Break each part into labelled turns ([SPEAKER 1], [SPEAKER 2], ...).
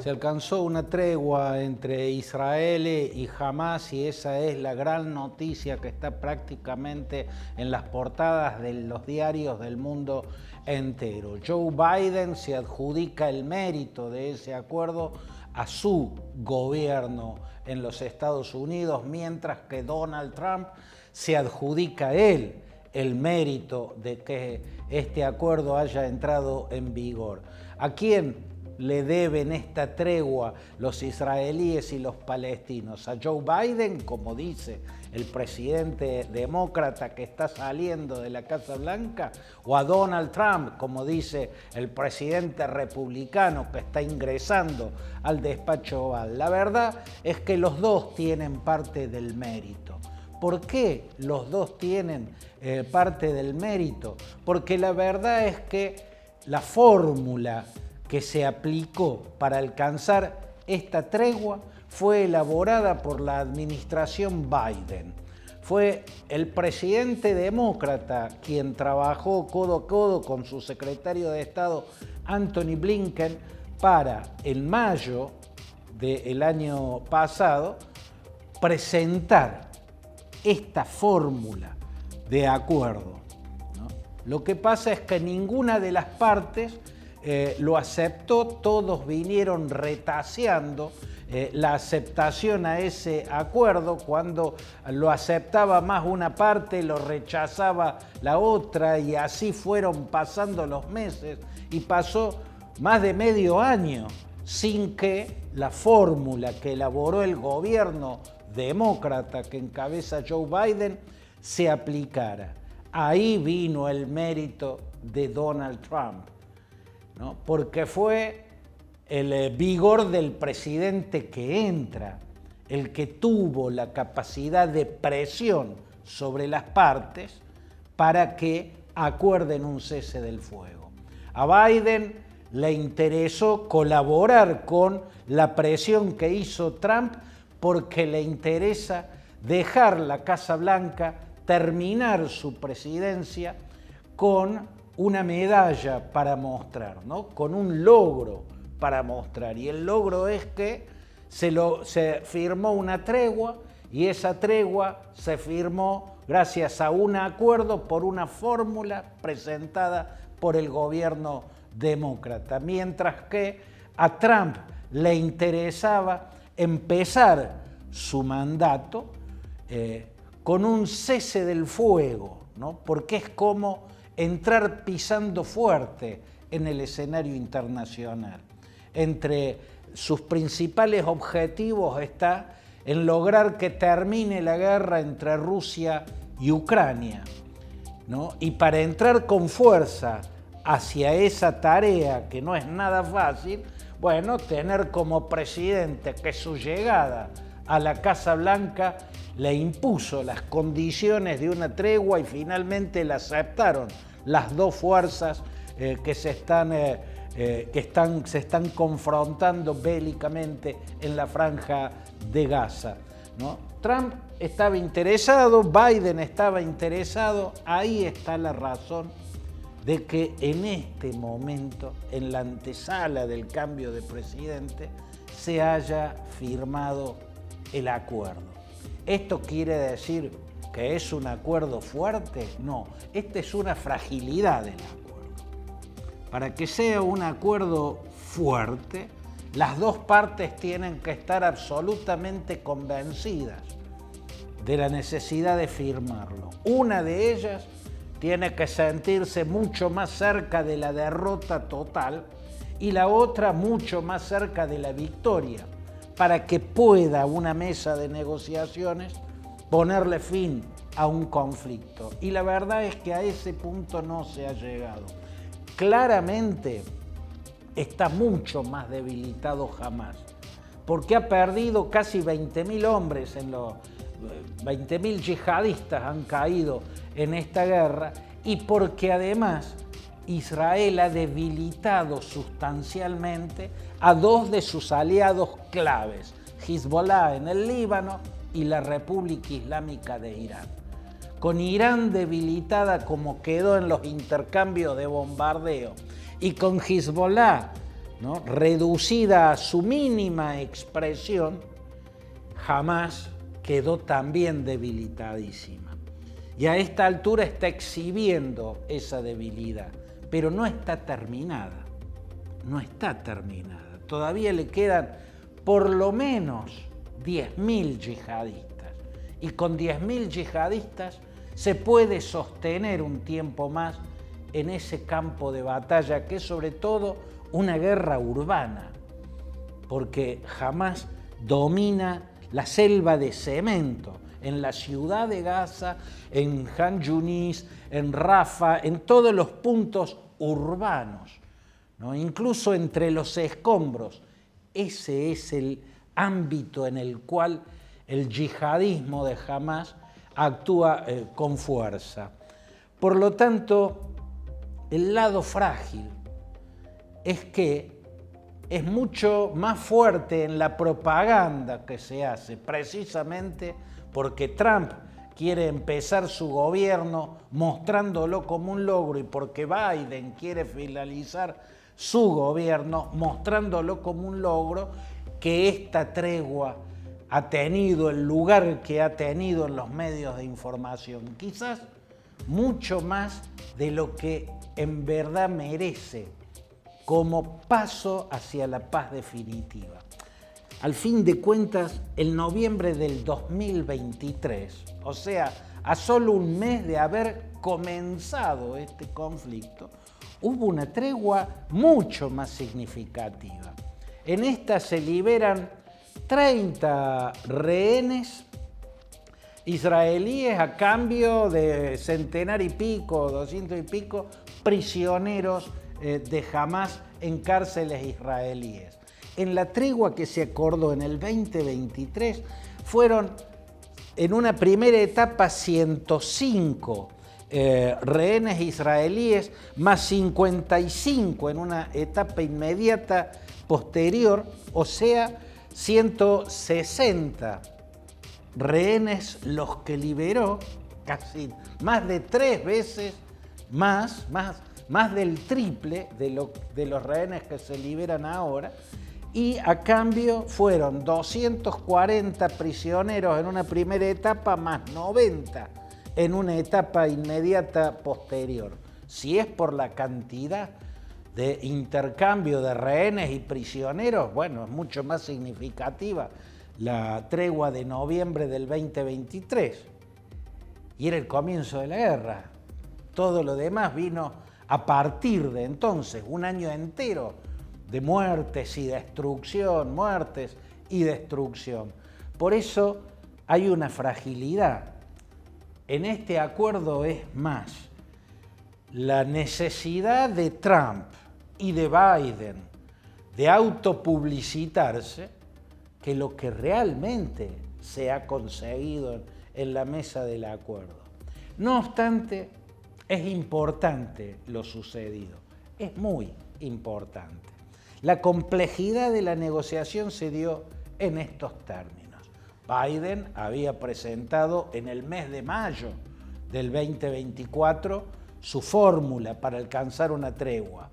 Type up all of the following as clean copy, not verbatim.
[SPEAKER 1] Se alcanzó una tregua entre Israel y Hamás y esa es la gran noticia que está prácticamente en las portadas de los diarios del mundo entero. Joe Biden se adjudica el mérito de ese acuerdo a su gobierno en los Estados Unidos, mientras que Donald Trump se adjudica él el mérito de que este acuerdo haya entrado en vigor. ¿A quién le deben esta tregua los israelíes y los palestinos? ¿A Joe Biden, como dice el presidente demócrata que está saliendo de la Casa Blanca, o a Donald Trump, como dice el presidente republicano que está ingresando al despacho Oval? La verdad es que los dos tienen parte del mérito. ¿Por qué los dos tienen parte del mérito? Porque la verdad es que la fórmula que se aplicó para alcanzar esta tregua fue elaborada por la administración Biden. Fue el presidente demócrata quien trabajó codo a codo con su secretario de Estado, Antony Blinken, para en mayo del año pasado presentar esta fórmula de acuerdo, ¿no? Lo que pasa es que ninguna de las partes lo aceptó, todos vinieron retaseando la aceptación a ese acuerdo. Cuando lo aceptaba más una parte, lo rechazaba la otra, y así fueron pasando los meses y pasó más de medio año sin que la fórmula que elaboró el gobierno demócrata que encabeza Joe Biden se aplicara. Ahí vino el mérito de Donald Trump, ¿no? Porque fue el vigor del presidente que entra el que tuvo la capacidad de presión sobre las partes para que acuerden un cese del fuego. A Biden le interesó colaborar con la presión que hizo Trump porque le interesa dejar la Casa Blanca, terminar su presidencia con una medalla para mostrar, ¿no? Con un logro para mostrar. Y el logro es que se firmó una tregua, y esa tregua se firmó gracias a un acuerdo por una fórmula presentada por el gobierno demócrata, mientras que a Trump le interesaba empezar su mandato con un cese del fuego, ¿no? Porque es como entrar pisando fuerte en el escenario internacional. Entre sus principales objetivos está en lograr que termine la guerra entre Rusia y Ucrania, ¿no? Y para entrar con fuerza hacia esa tarea, que no es nada fácil, bueno, tener como presidente que su llegada a la Casa Blanca le impuso las condiciones de una tregua, y finalmente la aceptaron las dos fuerzas que se están confrontando bélicamente en la Franja de Gaza, ¿no? Trump estaba interesado, Biden estaba interesado. Ahí está la razón de que en este momento, en la antesala del cambio de presidente, se haya firmado el acuerdo. ¿Esto quiere decir que es un acuerdo fuerte? No, esta es una fragilidad del acuerdo. Para que sea un acuerdo fuerte, las dos partes tienen que estar absolutamente convencidas de la necesidad de firmarlo. Una de ellas tiene que sentirse mucho más cerca de la derrota total y la otra mucho más cerca de la victoria, para que pueda una mesa de negociaciones ponerle fin a un conflicto. Y la verdad es que a ese punto no se ha llegado. Claramente está mucho más debilitado Hamás, porque ha perdido casi 20.000 hombres, 20.000 yihadistas han caído en esta guerra, y porque además Israel ha debilitado sustancialmente a dos de sus aliados claves, Hezbollah en el Líbano y la República Islámica de Irán. Con Irán debilitada como quedó en los intercambios de bombardeo, y con Hezbollah ¿no?, reducida a su mínima expresión, Hamás quedó también debilitadísima. Y a esta altura está exhibiendo esa debilidad, pero no está terminada. No está terminada. Todavía le quedan por lo menos 10.000 yihadistas. Y con 10.000 yihadistas se puede sostener un tiempo más en ese campo de batalla, que es sobre todo una guerra urbana, porque Hamás domina la selva de cemento en la ciudad de Gaza, en Khan Yunis, en Rafah, en todos los puntos urbanos, ¿no?, incluso entre los escombros. Ese es el ámbito en el cual el yihadismo de Hamás actúa con fuerza. Por lo tanto, el lado frágil es que es mucho más fuerte en la propaganda que se hace, precisamente porque Trump quiere empezar su gobierno mostrándolo como un logro y porque Biden quiere finalizar su gobierno mostrándolo como un logro, que esta tregua ha tenido el lugar que ha tenido en los medios de información, quizás mucho más de lo que en verdad merece como paso hacia la paz definitiva. Al fin de cuentas, en noviembre del 2023, o sea, a solo un mes de haber comenzado este conflicto, hubo una tregua mucho más significativa. En esta se liberan 30 rehenes israelíes a cambio de centenar y pico, 200 y pico prisioneros de Hamás en cárceles israelíes. En la tregua que se acordó en el 2023 fueron en una primera etapa 105 rehenes israelíes más 55 en una etapa inmediata posterior, o sea, 160 rehenes los que liberó, casi más de 3 veces más del triple de los rehenes que se liberan ahora, y a cambio fueron 240 prisioneros en una primera etapa más 90 en una etapa inmediata posterior. Si es por la cantidad de intercambio de rehenes y prisioneros, bueno, es mucho más significativa la tregua de noviembre del 2023. Y era el comienzo de la guerra. Todo lo demás vino a partir de entonces, un año entero de muertes y destrucción, muertes y destrucción. Por eso hay una fragilidad. En este acuerdo es más la necesidad de Trump y de Biden de autopublicitarse que lo que realmente se ha conseguido en la mesa del acuerdo. No obstante, es importante lo sucedido, es muy importante. La complejidad de la negociación se dio en estos términos. Biden había presentado en el mes de mayo del 2024 su fórmula para alcanzar una tregua.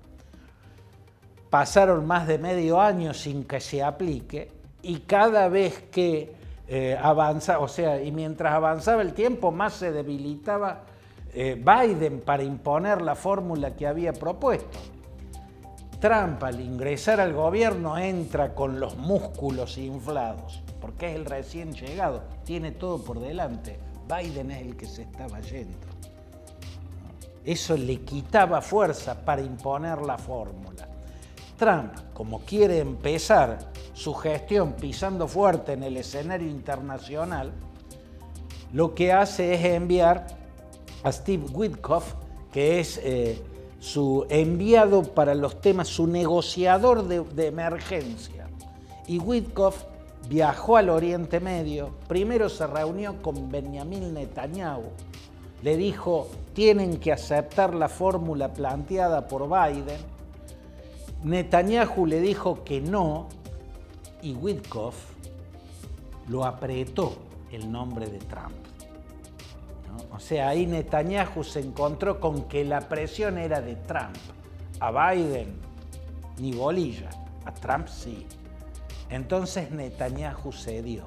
[SPEAKER 1] Pasaron más de medio año sin que se aplique y cada vez que y mientras avanzaba el tiempo, más se debilitaba Biden para imponer la fórmula que había propuesto. Trump, al ingresar al gobierno, entra con los músculos inflados, porque es el recién llegado, tiene todo por delante. Biden es el que se estaba yendo. Eso le quitaba fuerza para imponer la fórmula. Trump, como quiere empezar su gestión pisando fuerte en el escenario internacional, lo que hace es enviar a Steve Witkoff, que es su enviado para los temas, su negociador de emergencia. Y Witkoff viajó al Oriente Medio, primero se reunió con Benjamin Netanyahu, le dijo, tienen que aceptar la fórmula planteada por Biden. Netanyahu le dijo que no, y Witkoff lo apretó el nombre de Trump. O sea, ahí Netanyahu se encontró con que la presión era de Trump. A Biden, ni bolilla. A Trump sí. Entonces Netanyahu cedió.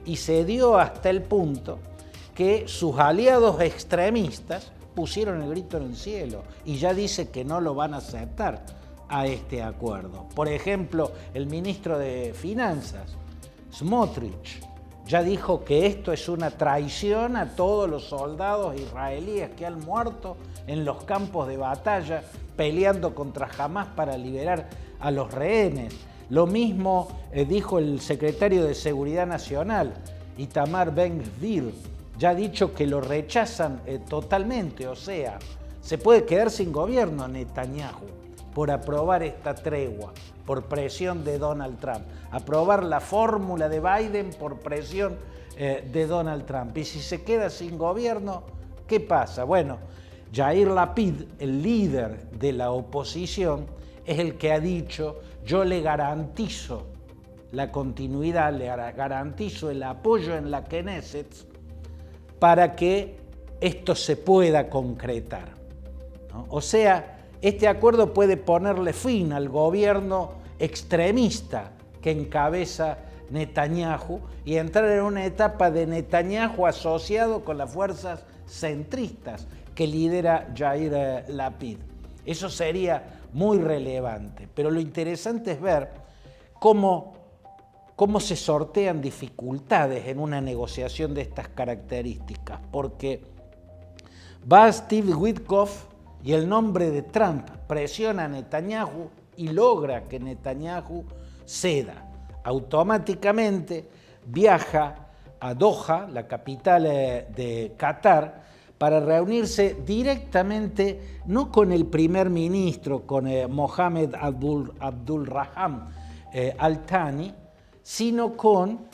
[SPEAKER 1] Y cedió hasta el punto que sus aliados extremistas pusieron el grito en el cielo y ya dice que no lo van a aceptar a este acuerdo. Por ejemplo, el ministro de Finanzas, Smotrich, ya dijo que esto es una traición a todos los soldados israelíes que han muerto en los campos de batalla peleando contra Hamás para liberar a los rehenes. Lo mismo dijo el secretario de Seguridad Nacional, Itamar Ben-Gvir, ya ha dicho que lo rechazan totalmente, o sea, se puede quedar sin gobierno Netanyahu por aprobar esta tregua, por presión de Donald Trump, aprobar la fórmula de Biden por presión de Donald Trump. Y si se queda sin gobierno, ¿qué pasa? Bueno, Yair Lapid, el líder de la oposición, es el que ha dicho: yo le garantizo la continuidad, le garantizo el apoyo en la Knesset para que esto se pueda concretar, ¿no? O sea, este acuerdo puede ponerle fin al gobierno extremista que encabeza Netanyahu y entrar en una etapa de Netanyahu asociado con las fuerzas centristas que lidera Yair Lapid. Eso sería muy relevante, pero lo interesante es ver cómo se sortean dificultades en una negociación de estas características, porque va Steve Witkoff y el nombre de Trump presiona a Netanyahu y logra que Netanyahu ceda. Automáticamente viaja a Doha, la capital de Qatar, para reunirse directamente no con el primer ministro, con Mohammed Abdul Rahman Al Thani, sino con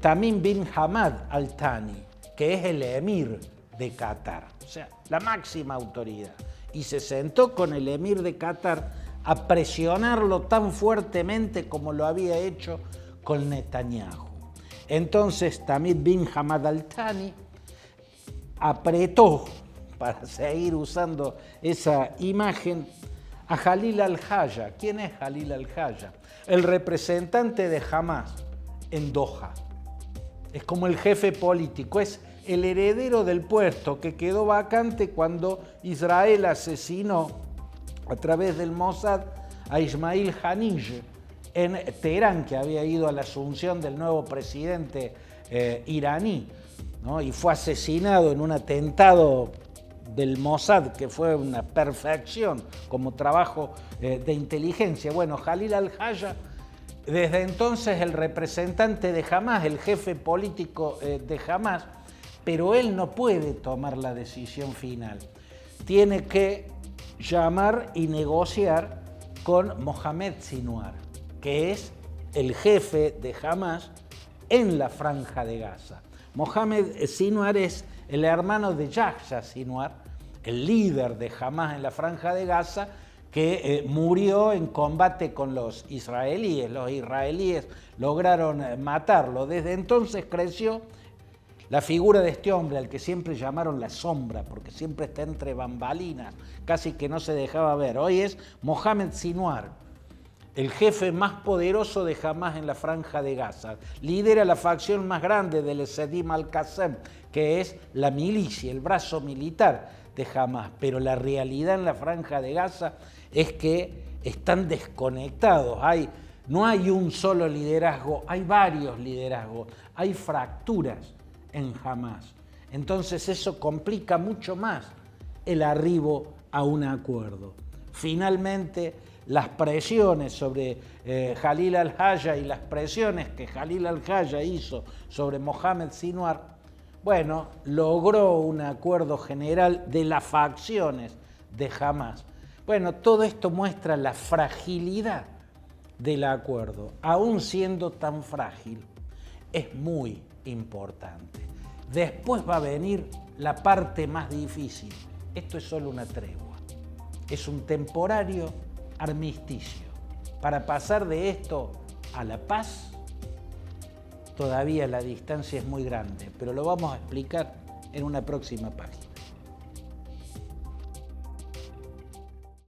[SPEAKER 1] Tamim bin Hamad Al Thani, que es el emir de Qatar, o sea, la máxima autoridad. Y se sentó con el emir de Qatar a presionarlo tan fuertemente como lo había hecho con Netanyahu. Entonces Tamim bin Hamad Al Thani apretó, para seguir usando esa imagen, a Jalil al-Haya. ¿Quién es Jalil al-Haya? El representante de Hamás en Doha. Es como el jefe político, es el heredero del puesto que quedó vacante cuando Israel asesinó a través del Mossad a Ismail Haniyeh en Teherán, que había ido a la asunción del nuevo presidente iraní, ¿no? Y fue asesinado en un atentado del Mossad, que fue una perfección como trabajo de inteligencia. Bueno, Jalil al-Haya, desde entonces el representante de Hamás, el jefe político de Hamás, pero él no puede tomar la decisión final. Tiene que llamar y negociar con Mohamed Sinwar, que es el jefe de Hamás en la Franja de Gaza. Mohamed Sinwar es el hermano de Yahya Sinwar, el líder de Hamás en la Franja de Gaza, que murió en combate con los israelíes. Los israelíes lograron matarlo. Desde entonces creció la figura de este hombre, al que siempre llamaron la sombra, porque siempre está entre bambalinas, casi que no se dejaba ver. Hoy es Mohamed Sinwar, el jefe más poderoso de Hamás en la Franja de Gaza. Lidera la facción más grande del Sedim al-Qassem, que es la milicia, el brazo militar de Hamás. Pero la realidad en la Franja de Gaza es que están desconectados. No hay un solo liderazgo, hay varios liderazgos, hay fracturas en Hamás. Entonces eso complica mucho más el arribo a un acuerdo. Finalmente, las presiones sobre Jalil al-Haya y las presiones que Jalil al-Haya hizo sobre Mohamed Sinwar, bueno, logró un acuerdo general de las facciones de Hamás. Bueno, todo esto muestra la fragilidad del acuerdo. Aún siendo tan frágil, es muy importante. Después va a venir la parte más difícil. Esto es solo una tregua. Es un temporario armisticio. Para pasar de esto a la paz, todavía la distancia es muy grande, pero lo vamos a explicar en una próxima página.